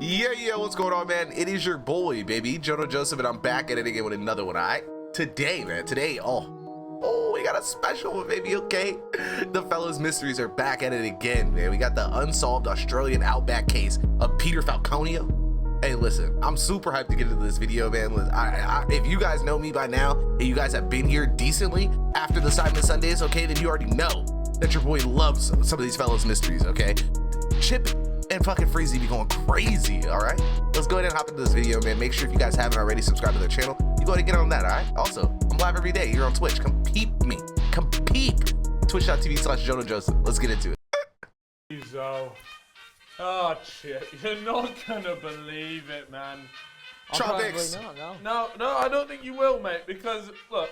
Yeah, what's going on, man? It is your boy, baby, JoeNoJoseph, and I'm back at it again with another one, all right? Today, man, we got a special one, baby, okay? The fellas mysteries are back at it again, man. We got the unsolved Australian Outback case of Peter Falconio. Hey, listen, I'm super hyped to get into this video, man. If you guys know me by now, and you guys have been here decently after the Simon Sundays, okay, then you already know that your boy loves some of these fellas mysteries, okay? Chip and fucking Freezy be going crazy, all right? Let's go ahead and hop into this video, man. Make sure if you guys haven't already subscribed to the channel, you go ahead and get on that, all right? Also, I'm live every day here on Twitch. Come peep me. Come peep. Twitch.tv/JoeNoJoseph. Let's get into it. So, oh shit, you're not gonna believe it, man. Tropics. No, I don't think you will, mate, because, look,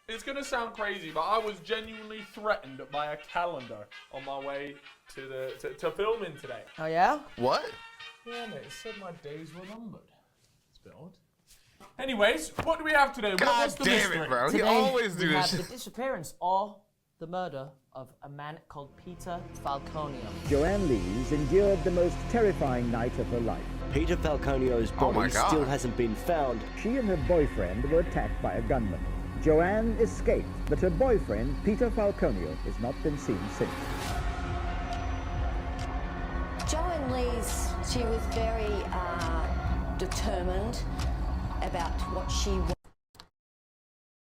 it's gonna sound crazy, but I was genuinely threatened by a calendar on my way to filming today. Oh yeah? What? Yeah, mate, it said my days were numbered. It's a bit odd. Anyways, what do we have today? What's the damn mystery? it, bro. Today, He always do we this have shit. the disappearance or the murder of a man called Peter Falconio. Joanne Lees endured the most terrifying night of her life. Peter Falconio's Oh my body God. still hasn't been found. She and her boyfriend were attacked by a gunman. Joanne escaped, but her boyfriend, Peter Falconio, has not been seen since. Joanne Lees, she was very determined about what she wanted.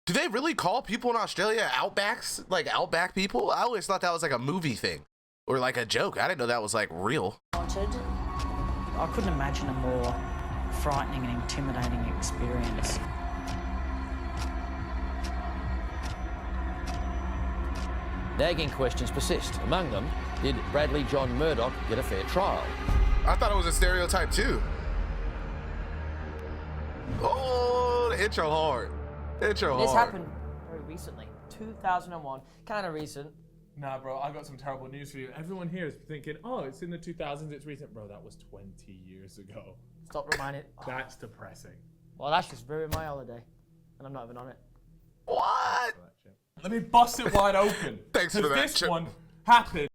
Do they really call people in Australia Outbacks? Like Outback people? I always thought that was like a movie thing or like a joke. I didn't know that was like real. I couldn't imagine a more frightening and intimidating experience. Nagging questions persist. Among them, did Bradley John Murdoch get a fair trial? I thought it was a stereotype too. Oh, the intro hard. Intro hard. This happened very recently, 2001, kind of recent. Nah, bro, I got some terrible news for you. Everyone here is thinking, oh, it's in the 2000s, it's recent. Bro, that was 20 years ago. Stop reminding. That's depressing. Well, that's just ruined my holiday, and I'm not even on it. What? Let me bust it wide open. Thanks for that, This Chip. one happened.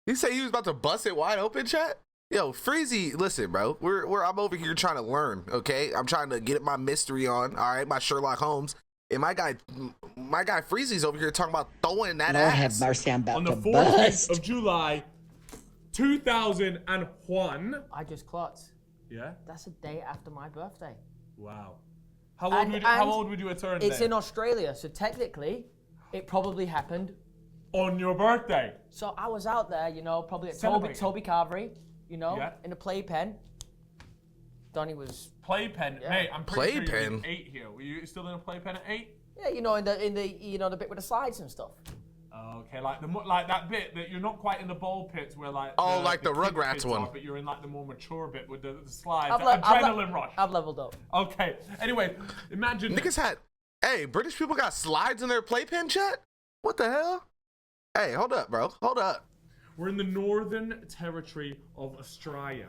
He said he was about to bust it wide open, chat? Yo, Freezy, listen, bro. I'm over here trying to learn, okay? I'm trying to get my mystery on, all right? My Sherlock Holmes. And my guy Freezy's over here talking about throwing that Lord ass. have mercy, I'm about On the to 14th bust. of July, 2001. I just clocked. Yeah? That's a day after my birthday. Wow. How old would you turn It's then? in Australia, so technically, it probably happened. On your birthday. So I was out there, you know, probably at Celebrating. Toby Carvery, you know, Yeah. in a playpen. Donnie was, Playpen. Yeah. Mate, I'm pretty sure Playpen? you were 8 here. Were you still in a playpen at 8? yeah, you know, in the you know, the bit with the slides and stuff. Okay, like that bit that you're not quite in the ball pits where like like the kid Rugrats kids one. are, but you're in like the more mature bit with the slides. I've The le- I've le- adrenaline rush. I've leveled up. Okay. Anyway, imagine Niggas had, hey, British people got slides in their playpen, chat? What the hell? Hey, hold up, bro. Hold up. we're in the Northern Territory of Australia.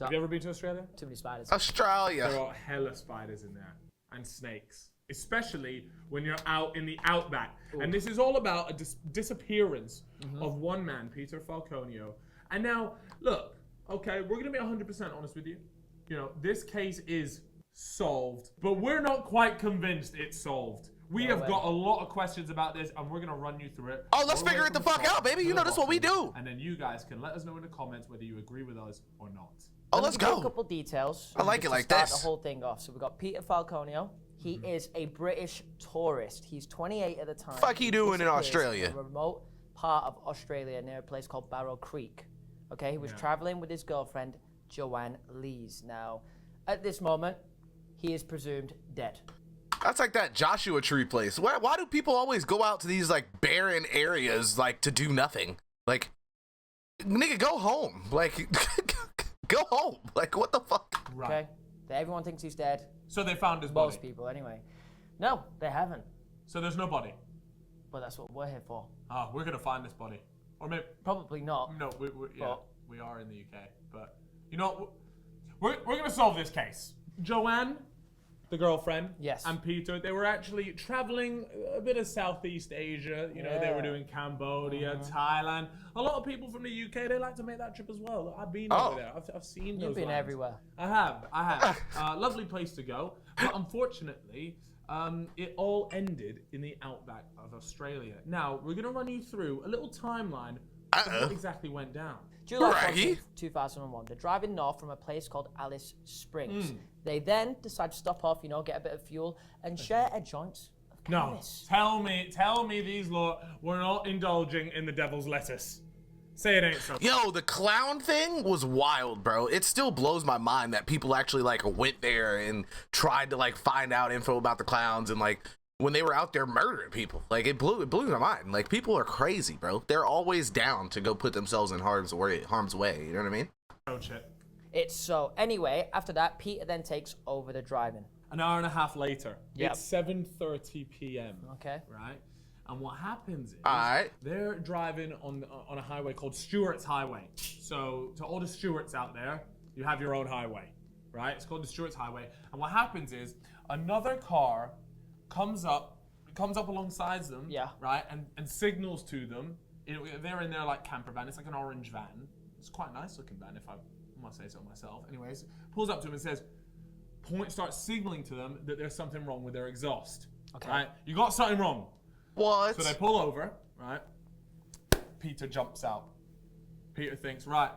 Have you ever been to Australia? Too many spiders. There Australia. are hella spiders in there and snakes, especially when you're out in the outback. And this is all about a disappearance of one man, Peter Falconio. And now, look, okay, we're gonna be 100% honest with you. You know, this case is solved, but we're not quite convinced it's solved. We have way. got a lot of questions about this, and we're gonna run you through it. Oh, let's all the way figure it the from fuck top out, baby. to You the know this is what we bottom. do. And then you guys can let us know in the comments whether you agree with us or not. Oh, Let me let's give you go. a couple details. I like just it to like start this. the whole thing off. So we've got Peter Falconio. He is a British tourist. He's 28 at the time. Fuck he doing in disappears Australia? in a remote part of Australia near a place called Barrow Creek. Okay, he was traveling with his girlfriend, Joanne Lees. Now, at this moment, he is presumed dead. That's like that Joshua Tree place. Why do people always go out to these like barren areas like to do nothing? Like, nigga, go home. Like, go home. Like, what the fuck? Right. Okay, everyone thinks he's dead. So they found his body. Most people, anyway. No, they haven't. So there's no body. But that's what we're here for. Ah, we're gonna find this body, or maybe Probably not. no. Yeah, But- we are in the UK, but you know, we're gonna solve this case. Joanne the girlfriend, Yes. and Peter, they were actually traveling a bit of Southeast Asia. You know, they were doing Cambodia, Thailand. A lot of people from the UK, they like to make that trip as well. I've been over there. I've seen those You've been lands. everywhere. I have. Lovely place to go. But unfortunately, it all ended in the outback of Australia. Now, we're going to run you through a little timeline of what exactly went down. July 14th, 2001. They're driving north from a place called Alice Springs. They then decide to stop off, you know, get a bit of fuel, and share a joint of No, cannabis. tell me these lot were not indulging in the devil's lettuce. Say it ain't so. Yo, the clown thing was wild, bro. It still blows my mind that people actually like went there and tried to like find out info about the clowns, and like when they were out there murdering people. Like it blew my mind. Like people are crazy, bro. They're always down to go put themselves in harm's way. You know what I mean? Oh shit. It's so. Anyway, after that, Peter then takes over the driving. An hour and a half later, Yep. it's 7:30 p.m. Okay. Right? And what happens is Alright. they're driving on a highway called Stewart's Highway. So to all the Stewarts out there, you have your own highway, right? It's called the Stewart's Highway. And what happens is another car comes up alongside them, Yeah. right? And signals to them. They're in their like camper van. It's like an orange van. It's quite a nice looking van, if I must say so myself. Anyways, pulls up to them and says, starts signaling to them that there's something wrong with their exhaust. Okay. Right? You got something wrong. What? So they pull over, right? Peter jumps out. Peter thinks, right,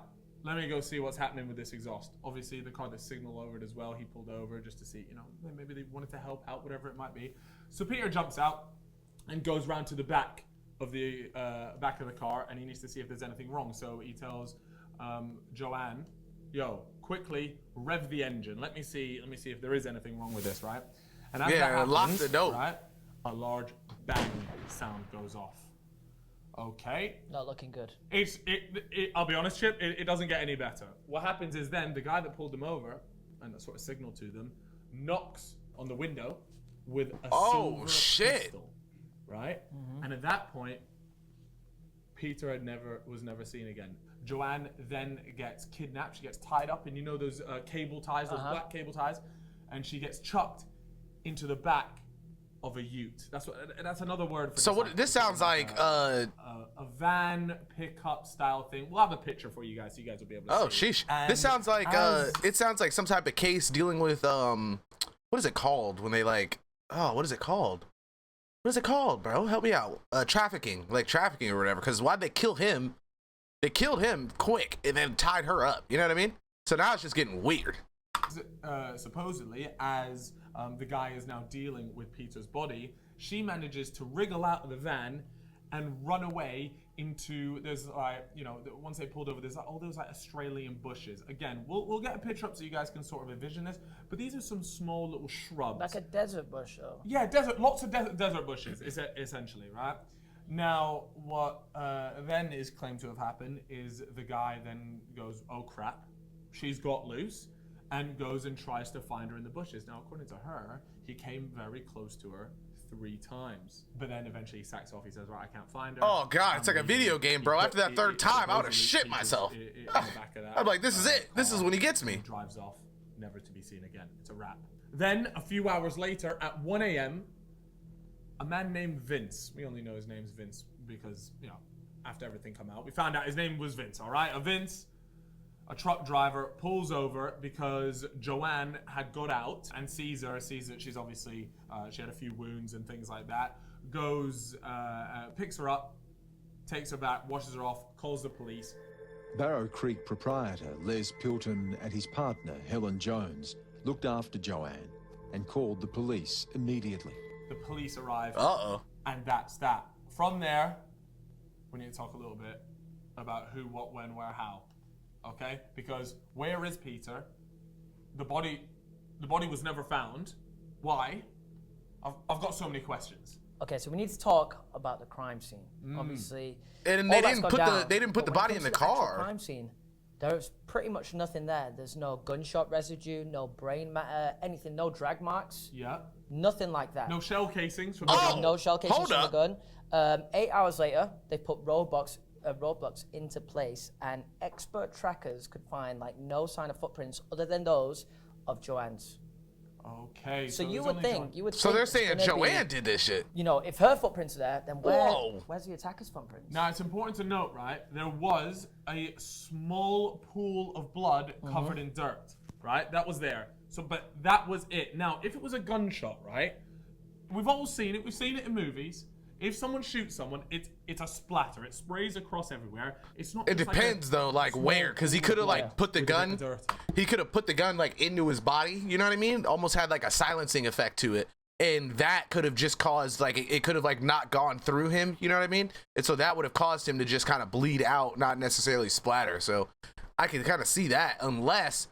let me go see what's happening with this exhaust. Obviously, the car that signaled over it as well, he pulled over just to see, you know, maybe they wanted to help out, whatever it might be. So Peter jumps out and goes round to the back of the car, and he needs to see if there's anything wrong. So he tells Joanne, yo, quickly rev the engine. Let me see if there is anything wrong with this, right? And as that happens, lock the door. right, a large bang sound goes off. Okay. Not looking good. I'll be honest, Chip, it doesn't get any better. What happens is then the guy that pulled them over and that sort of signaled to them knocks on the window with a silver pistol, right? And at that point, Peter was never seen again. Joanne then gets kidnapped. She gets tied up in, you know, those cable ties, those black cable ties, and she gets chucked into the back of a ute. That's another word for. So what? This sounds like a van pickup style thing. We'll have a picture for you guys, so you guys will be able to Oh, see. sheesh. And This sounds like as- it sounds like some type of case dealing with what is it called when they like what is it called? What is it called, bro? Help me out. Trafficking or whatever. Because why'd they kill him? They killed him quick and then tied her up. You know what I mean? So now it's just getting weird. Supposedly, as the guy is now dealing with Peter's body, she manages to wriggle out of the van and run away into, there's like, you know, once they pulled over, there's like all those like Australian bushes. Again, we'll get a picture up so you guys can sort of envision this, but these are some small little shrubs. Like a desert bush, though. Yeah, lots of desert bushes, essentially, right? Now, what then is claimed to have happened is the guy then goes, oh crap, she's got loose, and goes and tries to find her in the bushes. Now, according to her, he came very close to her 3 times, but then eventually he sacks off. He says, right, I can't find her. Oh god, it's like a video game, bro. After that third time, I would have shit myself. I'm like, this is it. This is when he gets me. He drives off, never to be seen again. It's a wrap. Then, a few hours later, at 1 a.m., a man named Vince, we only know his name's Vince because, you know, after everything come out, we found out his name was Vince, all right? A truck driver, pulls over because Joanne had got out and sees that she's obviously, she had a few wounds and things like that, goes, picks her up, takes her back, washes her off, calls the police. Barrow Creek proprietor Les Pilton and his partner Helen Jones looked after Joanne and called the police immediately. The police arrive. Uh-oh. And that's that. From there, we need to talk a little bit about who, what, when, where, how. Okay? Because where is Peter? The body was never found. Why? I've got so many questions. Okay, so we need to talk about the crime scene. Obviously, And all they that's didn't gone put down, they didn't put but the when it body in comes the to actual car. Crime scene. There's pretty much nothing there. There's no gunshot residue, no brain matter, anything, no drag marks, Yeah. nothing like that. No shell casings from the Oh! gun. No shell casings hold from the gun. 8 hours later, they put roadblocks into place, and expert trackers could find like no sign of footprints other than those of Joanne's. Okay. So you it's would only think, Joanne. So they're it's saying gonna be, Joanne did this shit. You know, if her footprints are there, then Whoa. where's the attacker's footprints? Now, it's important to note, right, there was a small pool of blood covered in dirt, right? That was there. So, but that was it. Now, if it was a gunshot, right, we've all seen it. We've seen it in movies. If someone shoots someone, it's a splatter. It sprays across everywhere. It's not. It just depends though, like where, because he could have like put the gun. He could have put the gun like into his body. You know what I mean? Almost had like a silencing effect to it, and that could have just caused like it could have like not gone through him. You know what I mean? And so that would have caused him to just kind of bleed out, not necessarily splatter. So I can kind of see that, unless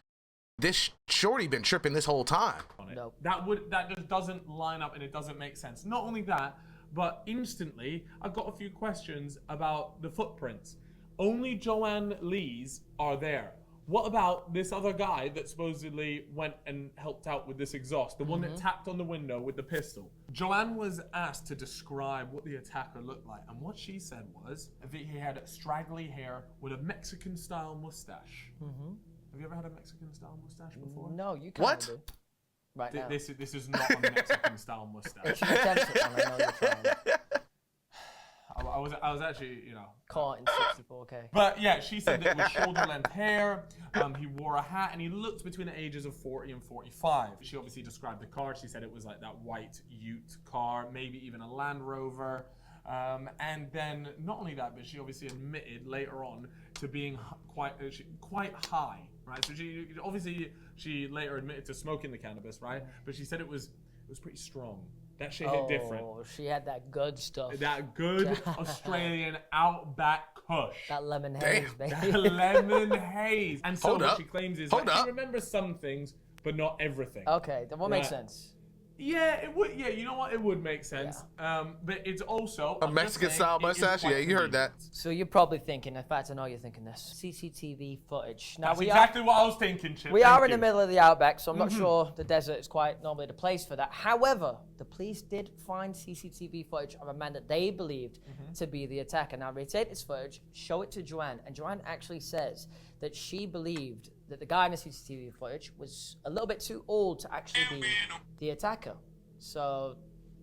this shorty been tripping this whole time. No. That just doesn't line up and it doesn't make sense. Not only that, but instantly I've got a few questions about the footprints. Only Joanne Lee's are there. What about this other guy that supposedly went and helped out with this exhaust, the one that tapped on the window with the pistol? Joanne was asked to describe what the attacker looked like, and what she said was that he had straggly hair with a Mexican-style mustache. Have you ever had a Mexican-style mustache before? No, you can't. What? Do. Right now. This is not a Mexican-style mustache. It's an attempt at one, I know you're trying. I was actually, Caught in 64K. But yeah, she said that it was shoulder-length hair. He wore a hat, and he looked between the ages of 40 and 45. She obviously described the car. She said it was like that white Ute car, maybe even a Land Rover. And then not only that, but she obviously admitted later on to being quite high, right? So she later admitted to smoking the cannabis, right? But she said it was pretty strong. That shit hit different. Oh, she had that good stuff. That good Australian Outback Kush. That lemon haze, baby. That lemon haze. And so Hold what up. she claims is Hold that up. she remembers some things, but not everything. Okay, that will make Right. sense. Yeah, it would. Yeah, you know what? It would make sense. But it's also A Mexican-style mustache? Yeah, you heard that. So you're probably thinking, in fact, I know you're thinking this. CCTV footage. Now That's exactly what I was thinking, Chip. We Thank are in you. the middle of the Outback, so I'm not sure the desert is quite normally the place for that. However, the police did find CCTV footage of a man that they believed to be the attacker. Now, they take this footage, show it to Joanne, and Joanne actually says that she believed that the guy in the CCTV footage was a little bit too old to actually be the attacker. So,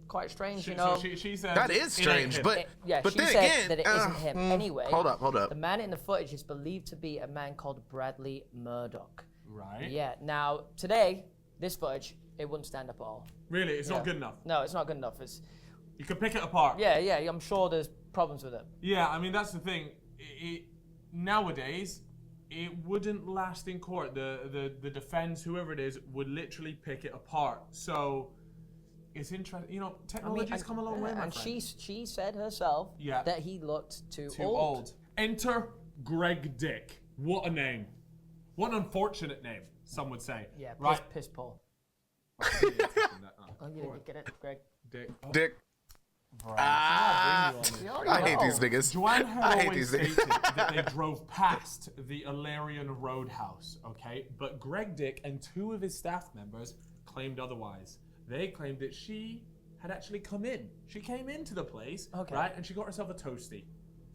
quite strange, you know. So she said That is strange, but she then said again, that it isn't him. Anyway, hold up. the man in the footage is believed to be a man called Bradley Murdoch. Right. Yeah. Now, today, this footage, it wouldn't stand up at all. Really, it's not good enough. No, it's not good enough. You could pick it apart. Yeah, I'm sure there's problems with it. Yeah, I mean that's the thing. Nowadays, it wouldn't last in court. The defense, whoever it is, would literally pick it apart. So it's interesting. You know, technology's come a long way, my and friend. she said herself that he looked too old. Enter Greg Dick. What a name. What an unfortunate name, some would say. Yeah, right. piss Paul. Oh, you didn't get it, Greg. Dick. I hate these niggas. Joanne had I hate always these stated that they drove past the Ilarion Roadhouse, okay? But Greg Dick and two of his staff members claimed otherwise. They claimed that she had actually come in. She came into the place, right? And she got herself a toasty.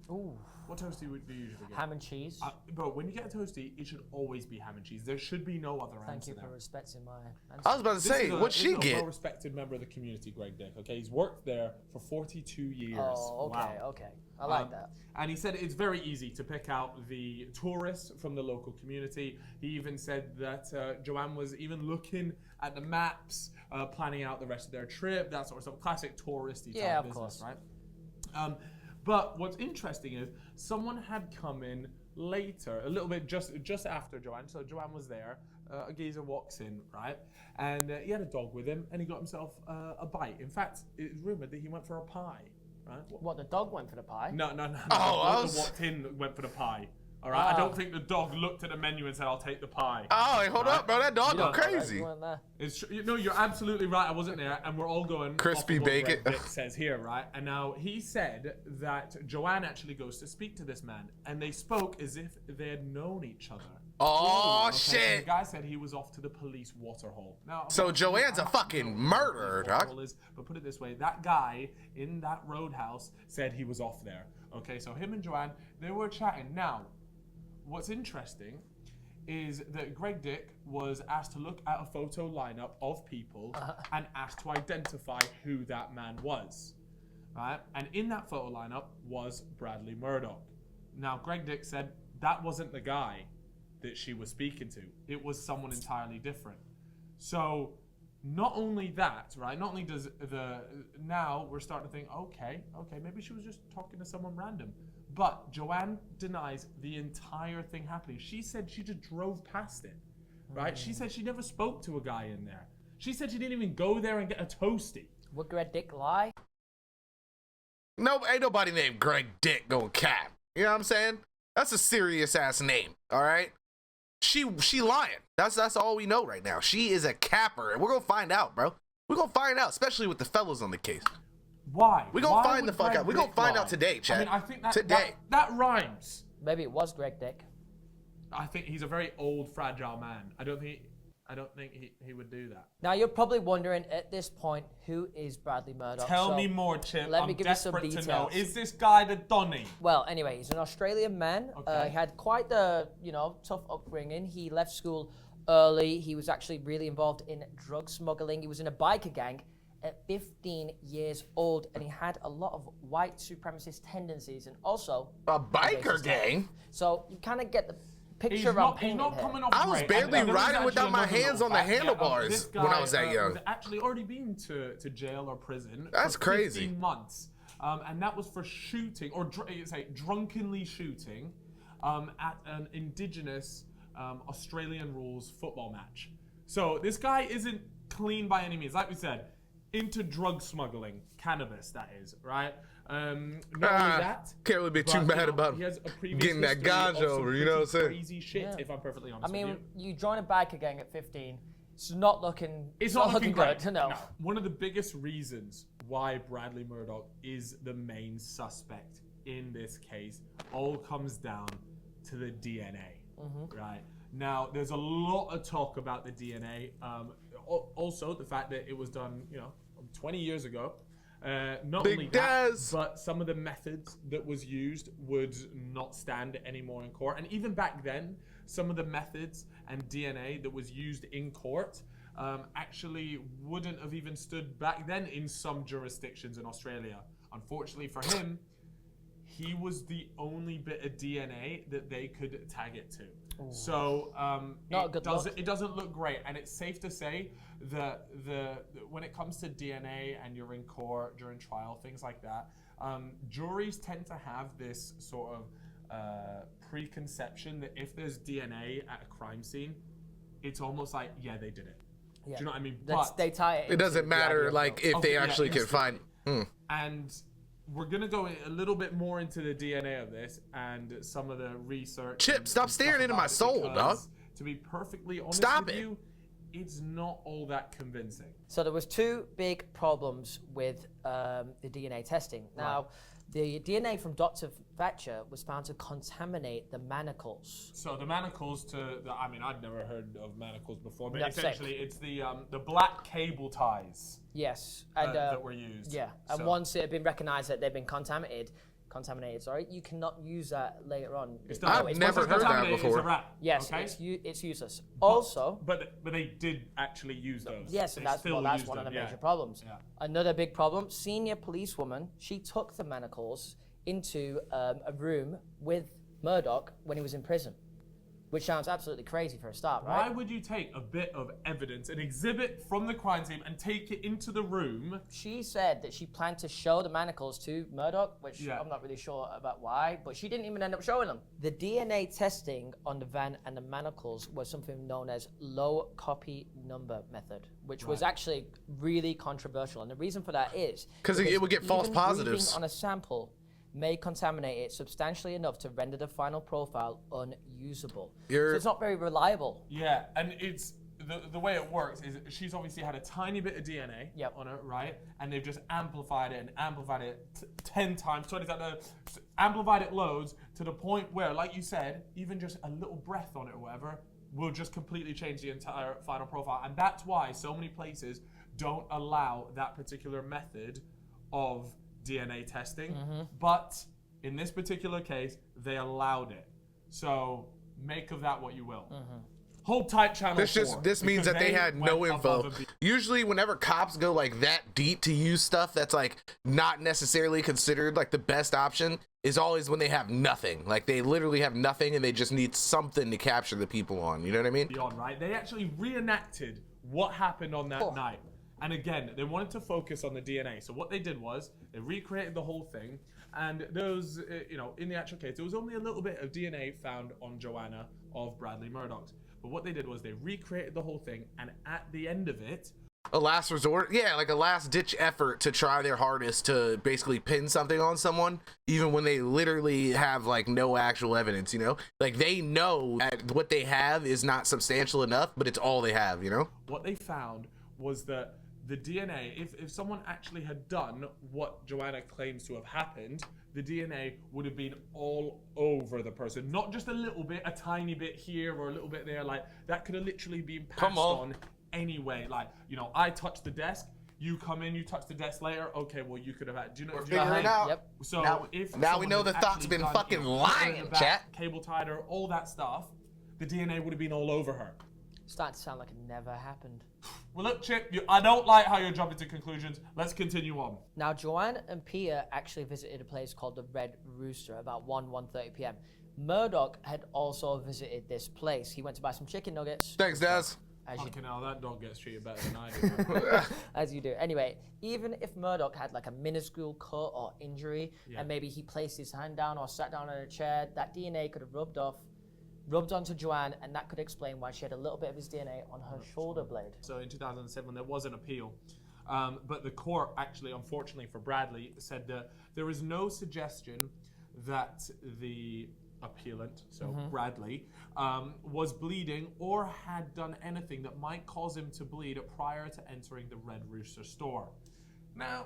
Ooh. What toasty do you usually get? Ham and cheese. Bro, when you get a toasty, it should always be ham and cheese. There should be no other answer. Thank you there. for respecting my answer. I was about to say, what'd she This is a get? well-respected member of the community, Greg Dick. Okay, he's worked there for 42 years. Oh, okay, Wow. okay. I like that. And he said it's very easy to pick out the tourists from the local community. He even said that Joanne was even looking at the maps, planning out the rest of their trip, that sort of stuff. Classic touristy type business, right? But what's interesting is someone had come in later, a little bit just after Joanne. So Joanne was there. A geezer walks in, right? And he had a dog with him, and he got himself a bite. In fact, it's rumored that he went for a pie, right? What, the dog went for the pie? No. Oh, The dog that walked in went for the pie. All right. I don't think the dog looked at the menu and said, "I'll take the pie." Oh, hey, hold up, bro. That dog go Right, crazy. you weren't there. It's no, you're absolutely right. I wasn't there, and we're all going. Crispy off of what bacon. Greg Dick says here, right? And now he said that Joanne actually goes to speak to this man, and they spoke as if they had known each other. Oh, Okay, so shit. the guy said he was off to the police waterhole. Now, So Joanne's a fucking murderer, dog. But put it this way, that guy in that roadhouse said he was off there. Okay, so him and Joanne, they were chatting. Now, what's interesting is that Greg Dick was asked to look at a photo lineup of people and asked to identify who that man was. Right? And in that photo lineup was Bradley Murdoch. Now, Greg Dick said that wasn't the guy that she was speaking to. It was someone entirely different. So not only that, right? Not only does now we're starting to think, okay, maybe she was just talking to someone random. But Joanne denies the entire thing happening. She said she just drove past it, right? She said she never spoke to a guy in there. She said she didn't even go there and get a toasty. Would Greg Dick lie? No, ain't nobody named Greg Dick going cap. You know what I'm saying? That's a serious ass name, all right? She lying. That's all we know right now. She is a capper, and we're gonna find out, bro. We're gonna find out, especially with the fellas on the case. Why? We're gonna find the fuck out. We're gonna find out today, Chad. I mean, I think that, today. That rhymes. Maybe it was Greg Dick. I think he's a very old, fragile man. I don't think he would do that. Now you're probably wondering at this point, who is Bradley Murdoch? Tell me more, Chip. Let me I'm give you some desperate to details. know. Is this guy the Donny? Well, anyway, he's an Australian man. Okay. He had quite the, tough upbringing. He left school early. He was actually really involved in drug smuggling. He was in a biker gang at 15 years old, and he had a lot of white supremacist tendencies, and also a biker gang. So you kind of get the picture He's not painted here. coming off I was great. barely And there was riding without actually my another hands little on the fact. handlebars This guy, when I was that young. Was actually already been to jail or prison. That's for crazy. 15 months, and that was for shooting or drunkenly shooting at an indigenous Australian rules football match. So this guy isn't clean by any means. Like we said, into drug smuggling, cannabis, that is, right? Not only that, Can't really be too mad about he has a previous getting that history of ganja some over, you know what I'm saying? Crazy shit, Yeah. if I'm perfectly honest I mean, with you. you join a biker gang at 15. It's not looking. It's not looking good. great. No. One of the biggest reasons why Bradley Murdoch is the main suspect in this case all comes down to the DNA, right? Now, there's a lot of talk about the DNA. Also, the fact that it was done, 20 years ago. Not Big only that, Daz. but some of the methods that was used would not stand anymore in court. And even back then, some of the methods and DNA that was used in court actually wouldn't have even stood back then in some jurisdictions in Australia. Unfortunately for him, he was the only bit of DNA that they could tag it to. Ooh. So it doesn't look great, and it's safe to say that when it comes to DNA and you're in court during trial, things like that, juries tend to have this sort of preconception that if there's DNA at a crime scene, it's almost like, yeah, they did it. Yeah. Do you know what I mean? They tie it. It doesn't matter, like, if they actually can find. And we're gonna go a little bit more into the DNA of this and some of the research. Chip, stop staring into my soul, dog. To be perfectly honest with you, it's not all that convincing. So there was two big problems with the DNA testing. Now, the DNA from Dr. Thatcher was found to contaminate the manacles. So the manacles I'd never heard of manacles before, but That's essentially it's the black cable ties. Yes, and that were used. Yeah, and once it had been recognised that they've been contaminated, you cannot use that later on. I've never heard that before. It's a wrap. Yes, okay? it's useless. Also, but they did actually use those. Yes, and that's one of the major problems. Yeah. Another big problem: senior policewoman, she took the manacles into a room with Murdoch when he was in prison, which sounds absolutely crazy for a start, right? Why would you take a bit of evidence, an exhibit from the crime scene, and take it into the room? She said that she planned to show the manacles to Murdoch, which I'm not really sure about why, but she didn't even end up showing them. The DNA testing on the van and the manacles was something known as low copy number method, which was actually really controversial. And the reason for that is because it would get false positives on a sample may contaminate it substantially enough to render the final profile unusable. So it's not very reliable. Yeah, and it's the way it works is she's obviously had a tiny bit of DNA on her, right? And they've just amplified it 10 times, 20 times, amplified it loads to the point where, like you said, even just a little breath on it or whatever will just completely change the entire final profile. And that's why so many places don't allow that particular method of DNA testing, but in this particular case, they allowed it. So Make of that what you will. Hold tight, Channel 4. This means that they had no went above info. and beyond. Usually whenever cops go like that deep to use stuff that's like not necessarily considered like the best option is always when they have nothing. Like they literally have nothing and they just need something to capture the people on. You know what I mean? Beyond, right? They actually reenacted what happened on that night. And again, they wanted to focus on the DNA. So what they did was they recreated the whole thing. And those, in the actual case, there was only a little bit of DNA found on Joanna of Bradley Murdoch's. But what they did was they recreated the whole thing. And at the end of it, a last resort, yeah, like a last ditch effort to try their hardest to basically pin something on someone, even when they literally have like no actual evidence, like they know that what they have is not substantial enough, but it's all they have, what they found was that the DNA, if someone actually had done what Joanna claims to have happened, the DNA would have been all over the person. Not just a little bit, a tiny bit here or a little bit there. Like, that could have literally been passed on anyway. Like, I touched the desk, you come in, you touch the desk later. Okay, well, you could have had. Do you know? We're figuring it out. Yep. So now we know the thought's been fucking lying, chat. Cable tied her, all that stuff. The DNA would have been all over her. Starting to sound like it never happened. Well, look, Chip, I don't like how you're jumping to conclusions. Let's continue on. Now, Joanne and Peter actually visited a place called the Red Rooster about 1:30 p.m. Murdoch had also visited this place. He went to buy some chicken nuggets. Thanks, Daz. Fucking hell, that dog gets treated better than I do. As you do. Anyway, even if Murdoch had like a minuscule cut or injury, and maybe he placed his hand down or sat down in a chair, that DNA could have rubbed onto Joanne, and that could explain why she had a little bit of his DNA on her shoulder blade. So in 2007, there was an appeal. But the court actually, unfortunately for Bradley, said that there is no suggestion that the appellant, so Bradley, was bleeding or had done anything that might cause him to bleed prior to entering the Red Rooster store. Now,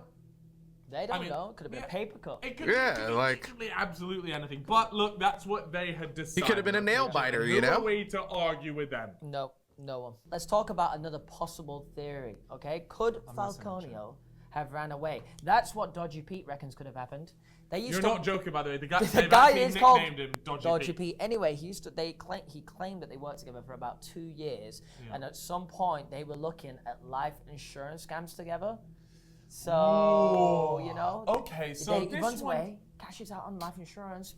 they don't know. It could have been a paper cut. It could be absolutely anything. But look, that's what they had decided. He could have been a nail biter, No way to argue with them. No one. Let's talk about another possible theory, okay? Could Falconio have ran away? That's what Dodgy Pete reckons could have happened. You're not joking, by the way. The guy is called nicknamed him Dodgy Pete. Anyway, he claimed that they worked together for about 2 years, and at some point they were looking at life insurance scams together. So, Okay, so he runs away, cashes out on life insurance.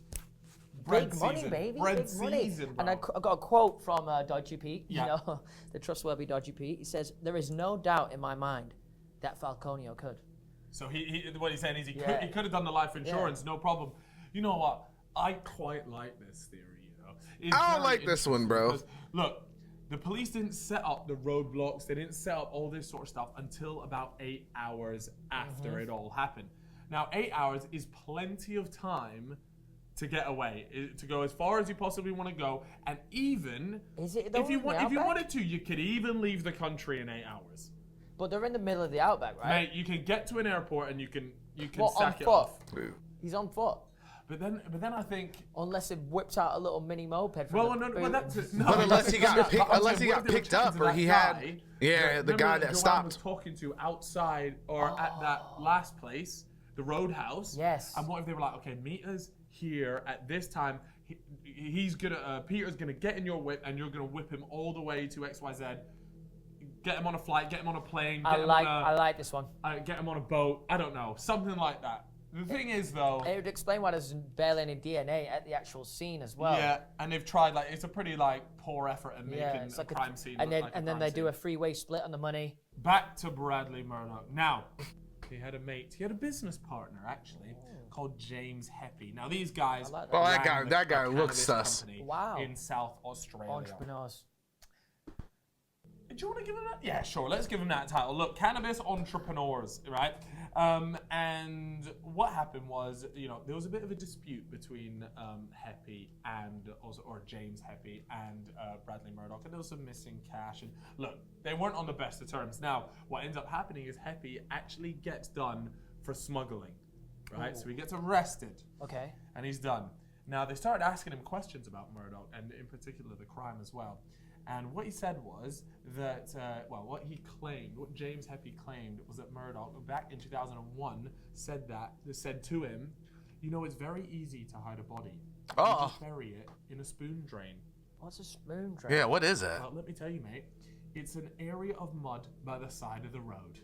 Bread Big money, season. baby. Bread big money. season, And I got a quote from Dodgy Pete, Yeah. The trustworthy Dodgy Pete. He says, "There is no doubt in my mind that Falconio could." So what he's saying is he could have done the life insurance, no problem. You know what? I quite like this theory, I don't like this one, bro. Because, look, the police didn't set up the roadblocks, they didn't set up all this sort of stuff until about 8 hours after it all happened. Now, 8 hours is plenty of time to get away, to go as far as you possibly want to go, and even if you wanted to, you could even leave the country in 8 hours. But they're in the middle of the Outback, right? Mate, you can get to an airport and you can What, sack it on off. foot? He's on foot. But then I think, unless it whips out a little mini moped from well, the no, boot. but that's it. No, But unless he got what if they were picked up, chatting or to he that had, guy, the guy that Joanne stopped. was talking to outside or at that last place, the Roadhouse. Yes. And what if they were like, okay, meet us here at this time. Peter's gonna get in your whip, and you're gonna whip him all the way to XYZ. Get him on a flight, get him on a plane. I like this one. Get him on a boat. I don't know, something like that. The thing is, though, it would explain why there's barely any DNA at the actual scene as well. Yeah, and they've tried it's a pretty poor effort at making a crime scene. And then they do a freeway split on the money. Back to Bradley Murdoch. Now, he had a mate. He had a business partner actually called James Heppy. Now these guys. Like that. That guy looks sus. Wow. In South Australia. Entrepreneurs. Do you want to give him that? Yeah, sure. Let's give him that title. Look, cannabis entrepreneurs, right? And what happened was, there was a bit of a dispute between Heppy or James Heppy and Bradley Murdoch, and there was some missing cash. And look, they weren't on the best of terms. Now, what ends up happening is Heppy actually gets done for smuggling, right? Ooh. So he gets arrested. Okay. And he's done. Now, they started asking him questions about Murdoch, and in particular the crime as well. And what he said was that, what James Heppy claimed was that Murdoch, back in 2001, said to him, it's very easy to hide a body. You just bury it in a spoon drain. What's a spoon drain? Yeah, what is it? Let me tell you, mate. It's an area of mud by the side of the road.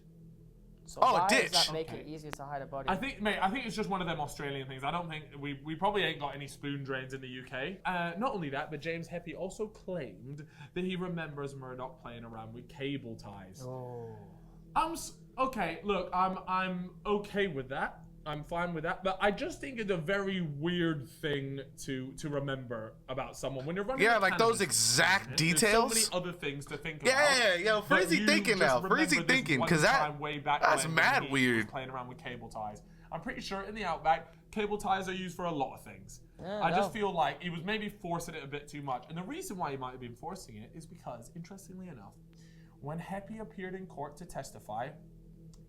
So Oh, a why ditch. does that make it easier to hide a body? I think, mate, it's just one of them Australian things. I don't think we probably ain't got any spoon drains in the UK. Not only that, but James Heppy also claimed that he remembers Murdoch playing around with cable ties. Oh. Okay. Look, I'm okay with that. I'm fine with that, but I just think it's a very weird thing to remember about someone when you're running. Yeah, a like cannabis those exact business. details. There's so many other things to think Yeah, about. yo, but Freezy you thinking just now. remember Freezy this thinking, one 'cause time way back that's when mad he weird. was playing around with cable ties. I'm pretty sure in the Outback, cable ties are used for a lot of things. Yeah, I just feel like he was maybe forcing it a bit too much, and the reason why he might have been forcing it is because, interestingly enough, when Heppy appeared in court to testify,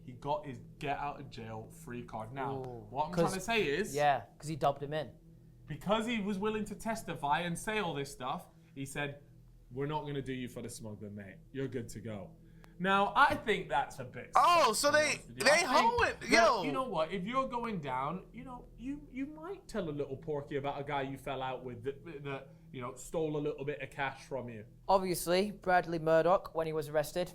he got his get out of jail free card. Now, what I'm trying to say is, yeah, because he dubbed him in. because he was willing to testify and say all this stuff, he said, "We're not going to do you for the smuggling, mate. You're good to go." Now, I think that's a bit. Oh, so they hoe it, yo. You know what? If you're going down, you might tell a little porky about a guy you fell out with that stole a little bit of cash from you. Obviously, Bradley Murdoch, when he was arrested,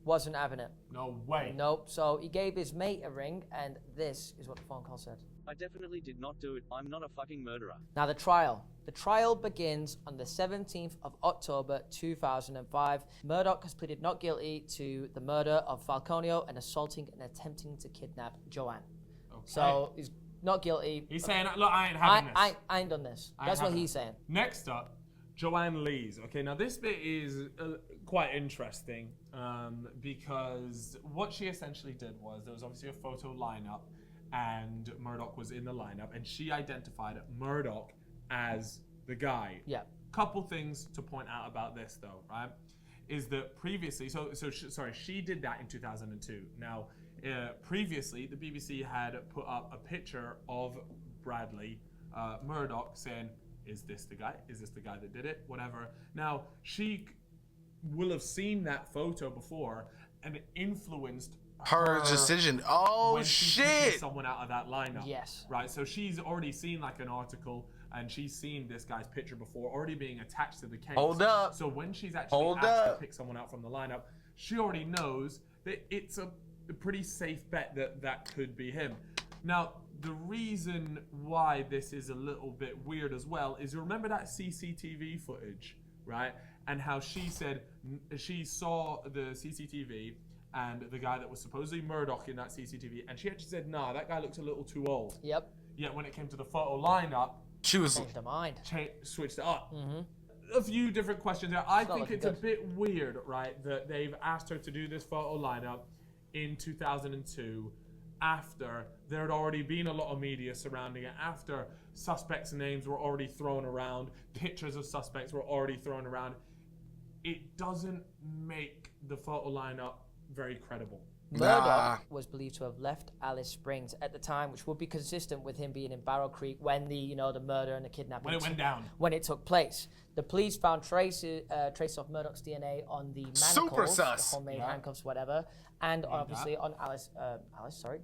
wasn't having it. No way. Nope. So he gave his mate a ring, and this is what the phone call said. I definitely did not do it. I'm not a fucking murderer. Now the trial. The trial begins on the 17th of October 2005. Murdoch has pleaded not guilty to the murder of Falconio and assaulting and attempting to kidnap Joanne. Okay. So he's not guilty. He's saying, look, I ain't having this. I ain't done this. That's what he's saying. Next up, Joanne Lees. Okay, now this bit is quite interesting because what she essentially did was there was obviously a photo lineup and Murdoch was in the lineup and she identified Murdoch as the guy. Yeah. Couple things to point out about this though, right? Is that previously, she did that in 2002. Now, previously, the BBC had put up a picture of Bradley Murdoch saying, "Is this the guy? Is this the guy that did it?" Whatever. Now, she will have seen that photo before and it influenced her decision. Oh, when she took shit. someone out of that lineup. Yes. Right. So she's already seen like an article and she's seen this guy's picture before, already being attached to the case. Hold up. So when she's actually asked to pick someone out from the lineup, she already knows that it's a pretty safe bet that that could be him. Now, the reason why this is a little bit weird as well is you remember that CCTV footage, right? And how she said she saw the CCTV and the guy that was supposedly Murdoch in that CCTV, and she actually said, "Nah, that guy looks a little too old." Yep. Yet when it came to the photo lineup, she was changed her mind. Switched it up. A few different questions there. I think it's a bit weird, right, that they've asked her to do this photo lineup in 2002 after there had already been a lot of media surrounding it, after suspects' names were already thrown around, pictures of suspects were already thrown around. It doesn't make the photo lineup very credible. Murdoch was believed to have left Alice Springs at the time, which would be consistent with him being in Barrow Creek when the murder and the kidnapping when it went down, when it took place. The police found traces of Murdoch's DNA on the manacles, the homemade handcuffs, whatever, and obviously on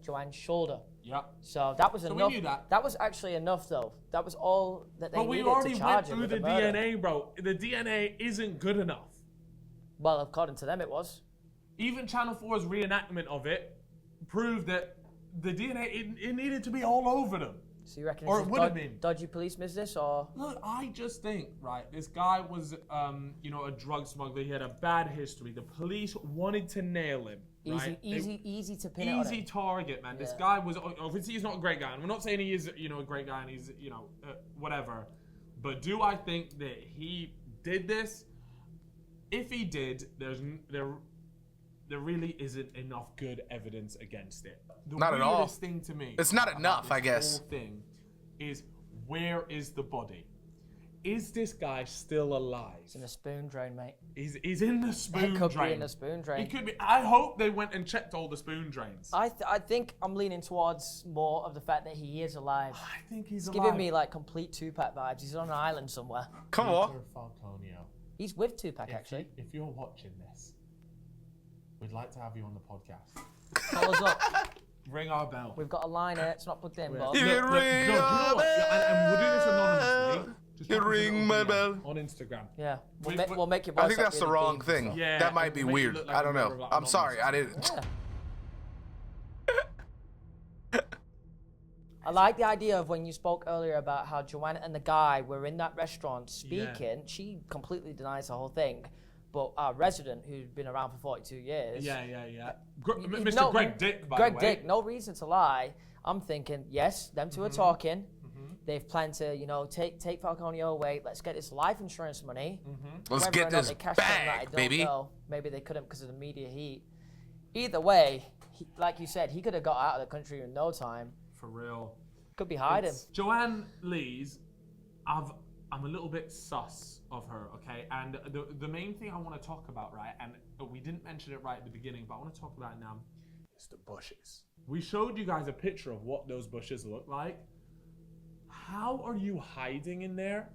Joanne's shoulder. Yeah. So that was enough. We knew that. That was actually enough, though. That was all that they needed to charge him. But we already went through the murder. DNA, bro. The DNA isn't good enough. Well, according to them, it was. Even Channel 4's reenactment of it proved that the DNA, it needed to be all over them. So you reckon or it's it would have been dodgy police business, or? Look, I just think, right, this guy was, a drug smuggler. He had a bad history. The police wanted to nail him. Right? Easy to pin it on him. Easy target, man. Yeah. This guy was, obviously he's not a great guy. And we're not saying he is, a great guy and he's, whatever. But do I think that he did this? If he did, there really isn't enough good evidence against it. The not at all. weirdest thing to me, it's not enough, I guess. The whole thing is, where is the body? Is this guy still alive? He's in a spoon drain, mate. He's in the spoon drain. He could be in a spoon drain. He could be. I hope they went and checked all the spoon drains. I think I'm leaning towards more of the fact that he is alive. I think he's alive. It's giving me like complete Tupac vibes. He's on an island somewhere. Come on. Falconio. He's with Tupac, actually. If you're watching this, we'd like to have you on the podcast. Call us up. Ring our bell. We've got a line here. It's not plugged in, but... No, do you know what? And we'll do this anonymously. Just You drop us a ring little my DM bell. on Instagram. Yeah, We- we'll make your I voice think that's the really wrong deep. thing. Yeah, That might and be make you weird. look like I a don't member of know. like I'm an sorry. I anonymous. didn't. Yeah. I like the idea of when you spoke earlier about how Joanna and the guy were in that restaurant speaking. She completely denies the whole thing. But our resident, who's been around for 42 years. Yeah. Mr. Greg Dick, by the way. Greg Dick, no reason to lie. I'm thinking, yes, them two are talking. They've planned to, you know, take Falconio away. Let's get this life insurance money. Let's Whether get or not this they cashed in on that, I bag, don't baby. know. Maybe they couldn't because of the media heat. Either way, like you said, he could have got out of the country in no time. For real. Could be hiding. Joanne Lees, I'm a little bit sus of her, okay? And the main thing I want to talk about, right, and we didn't mention it right at the beginning, but I want to talk about it now, is the bushes. We showed you guys a picture of what those bushes look like. How are you hiding in there?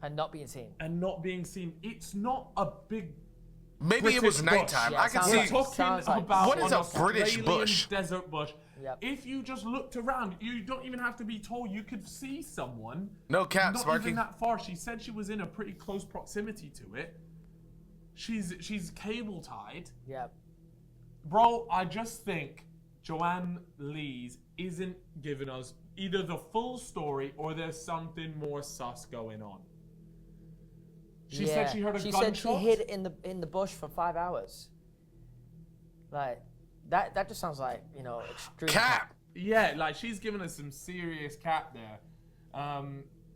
And not being seen. And not being seen. It's not a big Maybe British it was bush. nighttime. Yeah, I can sounds see. We're talking Sounds like- about What is an a British Australian bush? desert bush. Yep. If you just looked around, you don't even have to be told. You could see someone. No cap, Not Sparky. even that far. She said she was in a pretty close proximity to it. She's cable tied. Yep. Bro, I just think Joanne Lees isn't giving us either the full story or there's something more sus going on. She said she heard a gunshot. She said she hid in the bush for 5 hours. Like that just sounds like, you know, extreme Cap. Yeah, like she's giving us some serious cap there.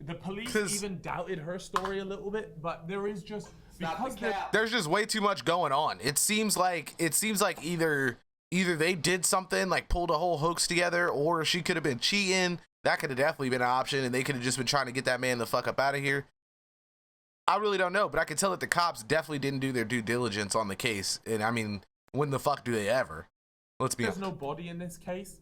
The police even doubted her story a little bit, but there is just because There's just way too much going on. It seems like either they did something, like pulled a whole hoax together, or she could have been cheating. That could have definitely been an option, and they could have just been trying to get that man the fuck up out of here. I really don't know, but I can tell that the cops definitely didn't do their due diligence on the case. And I mean, when the fuck do they ever? Let's be honest. There's no body in this case.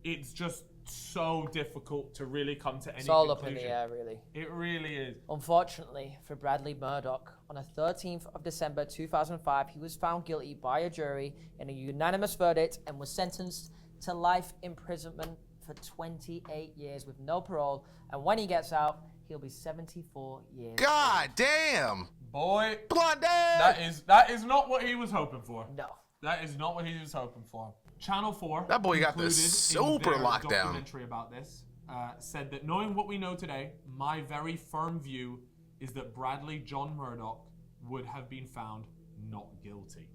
It's just so difficult to really come to any It's all conclusion. up in the air, really. It really is. Unfortunately for Bradley Murdoch, on the 13th of December 2005, he was found guilty by a jury in a unanimous verdict and was sentenced to life imprisonment for 28 years with no parole. And when he gets out, he'll be 74 years. God damn. Boy, Blonde. that is not what he was hoping for. No. That is not what he was hoping for. Channel 4, That boy got the included in super their lockdown. documentary about this, said that knowing what we know today, my very firm view is that Bradley John Murdoch would have been found not guilty.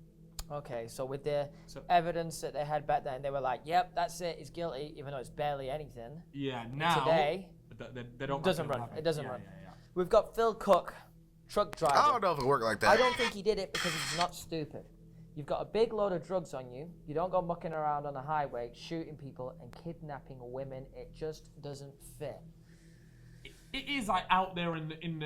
Okay, so with the evidence that they had back then, they were like, yep, that's it, he's guilty, even though it's barely anything. Yeah, now Today, they don't it doesn't back run. up. It doesn't Yeah, run. yeah, yeah. We've got Phil Cook, truck driver. I don't know if it worked like that. I don't think he did it because he's not stupid. You've got a big load of drugs on you. You don't go mucking around on the highway, shooting people and kidnapping women. It just doesn't fit. It is like out there in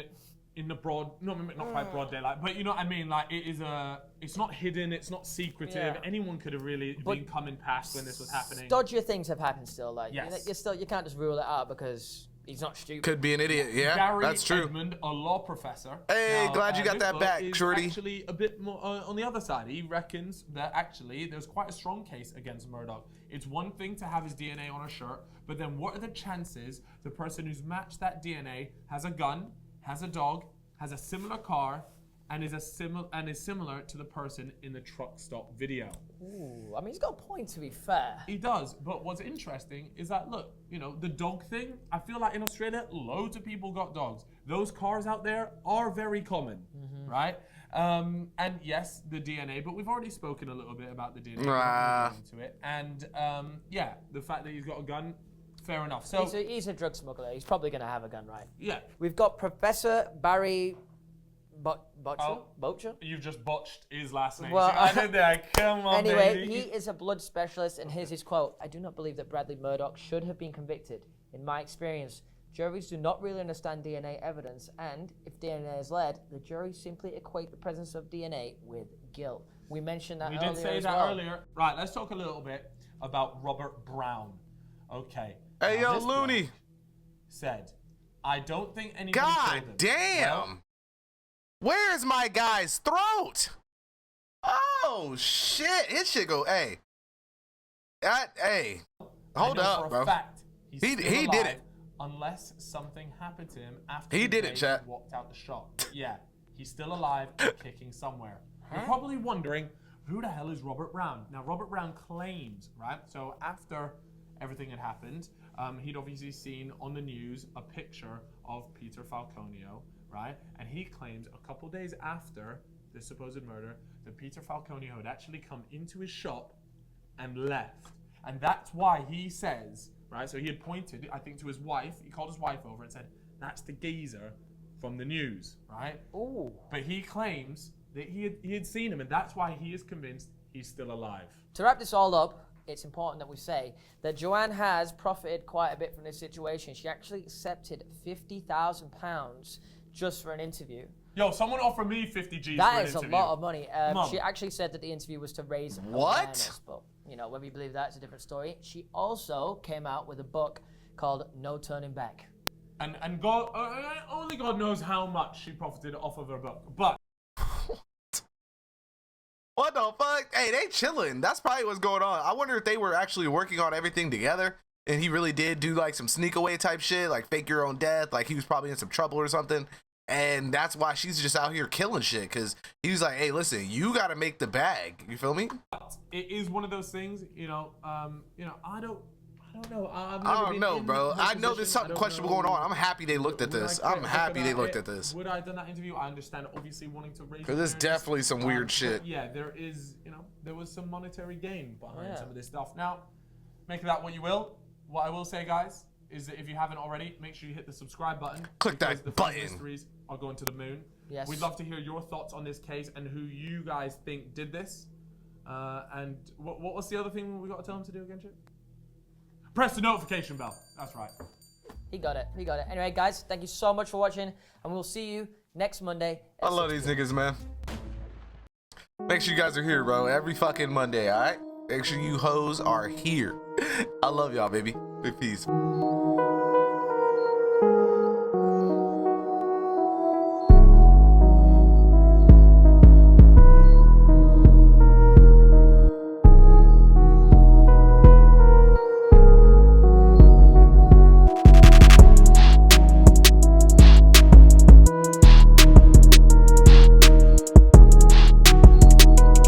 the broad, not quite broad daylight, but you know what I mean. Like it's not hidden, it's not secretive. Yeah. Anyone could have really been coming past when this was happening. Dodgier things have happened still. Like Yes. you can't just rule it out because he's not stupid. Could be an idiot. Yeah, Gary that's true. Edmond, a law professor. Hey, glad you got this that book back, is Shorty. Actually, a bit more on the other side. He reckons that actually there's quite a strong case against Murdoch. It's one thing to have his DNA on a shirt, but then what are the chances the person who's matched that DNA has a gun, has a dog, has a similar car, and is similar to the person in the truck stop video? Ooh, I mean, he's got a point to be fair. He does, but what's interesting is that, look, you know, the dog thing, I feel like in Australia, loads of people got dogs. Those cars out there are very common, right? And yes, the DNA, but we've already spoken a little bit about the DNA. We're not gonna go into it. And yeah, the fact that he's got a gun, fair enough. So He's a drug smuggler. He's probably going to have a gun, right? yeah. We've got Professor Barry Butcher? You've just botched his last name. Well, See what I did there? Come on, Anyway, baby. he is a blood specialist, and here's his quote. I do not believe that Bradley Murdoch should have been convicted. In my experience, juries do not really understand DNA evidence, and if DNA is led, the jury simply equate the presence of DNA with guilt. We mentioned that We earlier did say as that well. earlier. Right, let's talk a little bit about Robert Brown. Okay. Hey, Now, yo, this Looney. bloke said, I don't think anybody God killed him. damn. Well, Where's my guy's throat? Oh shit! His shit go. Hey, hold I know up, for bro. a fact he's He still did alive, it. unless something happened to him after He did it, chat. walked out the shop. But yeah, he's still alive and kicking somewhere. You're probably wondering, who the hell is Robert Brown? Now, Robert Brown claims, right? So after everything had happened, he'd obviously seen on the news a picture of Peter Falconio, right? And he claims a couple days after the supposed murder that Peter Falconio had actually come into his shop and left. And that's why he says, right? So he had pointed, I think, to his wife. He called his wife over and said, that's the geezer from the news, right? Ooh. But he claims that he had seen him, and that's why he is convinced he's still alive. To wrap this all up, it's important that we say that Joanne has profited quite a bit from this situation. She actually accepted £50,000 just for an interview. Yo, someone offered me 50 G's for an That is interview. a lot of money. She actually said that the interview was to raise awareness, but you know, whether you believe that, it's a different story. She also came out with a book called No Turning Back. And God, only God knows how much she profited off of her book. But What the fuck? Hey, they chilling. That's probably what's going on. I wonder if they were actually working on everything together and he really did do like some sneak away type shit, like fake your own death, like he was probably in some trouble or something. And that's why she's just out here killing shit, because he was like, hey, listen, you got to make the bag. You feel me? it is one of those things, I don't know. I don't know, bro. I know there's something questionable going on. I'm happy they looked at this. I'm happy they looked at this. Would I have done that interview? I understand, obviously, wanting to raise Because there's definitely some weird shit. Yeah, there is, there was some monetary gain behind some of this stuff. Now, make of that what you will. What I will say, guys, is that if you haven't already, make sure you hit the subscribe button. Click that the button. Mysteries are going to the moon. Yes. We'd love to hear your thoughts on this case and who you guys think did this. And what was the other thing we got to tell him to do again, Chip? Press the notification bell. That's right. He got it. He got it. Anyway, guys, thank you so much for watching, and we'll see you next Monday. I love these niggas, man. Make sure you guys are here, bro. Every fucking Monday, all right? Make sure you hoes are here. I love y'all, baby. Peace.